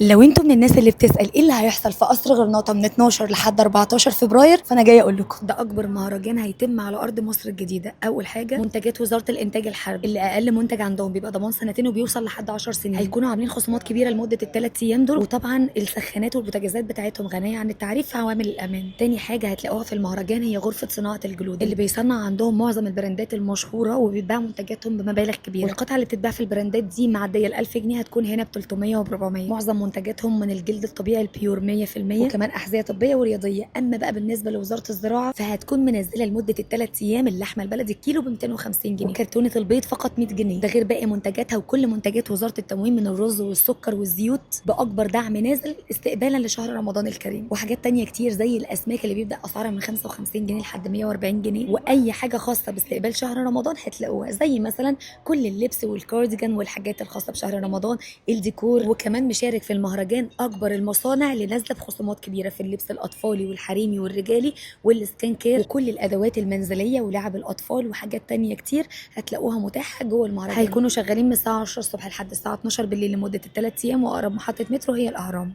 لو انتوا من الناس اللي بتسأل ايه اللي هيحصل في قصر غرناطة من 12 لحد 14 فبراير، فانا جايه اقول لكم ده اكبر مهرجان هيتم على ارض مصر الجديده. اول حاجه منتجات وزاره الانتاج الحربي، اللي اقل منتج عندهم بيبقى ضمان سنتين وبيوصل لحد 10 سنين. هيكونوا عاملين خصومات كبيره لمده الثلاث ايام دول، وطبعا السخانات والبوتاجازات بتاعتهم غنيه عن التعريف في عوامل الامان. تاني حاجه هتلاقوها في المهرجان هي غرفه صناعه الجلود، اللي بيصنع عندهم معظم البراندات المشهوره وبيتباع منتجاتهم بمبالغ كبيره. والقطعه اللي بتتباع في البراندات دي معديه ال 1000 جنيه هتكون هنا ب 300 و400. معظم منتجاتهم من الجلد الطبيعي البيور 100%، وكمان احذيه طبيه ورياضيه. اما بقى بالنسبه لوزاره الزراعه فهتكون منزله لمده الثلاث ايام اللحمه البلدي الكيلو ب 250 جنيه، وكرتونه البيض فقط 100 جنيه. ده غير باقي منتجاتها وكل منتجات وزاره التموين من الرز والسكر والزيوت باكبر دعم نازل استقبالا لشهر رمضان الكريم. وحاجات تانية كتير زي الاسماك اللي بيبدا اسعارها من 55 جنيه لحد 140 جنيه. واي حاجه خاصه باستقبال شهر رمضان هتلاقوها، زي مثلا كل اللبس والكارديجان والحاجات الخاصه بشهر رمضان، الديكور. وكمان مشارك في المهرجان اكبر المصانع اللي نازله بخصومات كبيره في اللبس الاطفالي والحريمي والرجالي والسكين كير وكل الادوات المنزليه ولعب الاطفال وحاجات تانية كتير هتلاقوها متاحه جوه المهرجان. هيكونوا شغالين من الساعه 10 الصبح لحد الساعه 12 بالليل لمده الثلاث ايام، واقرب محطه مترو هي الاهرام.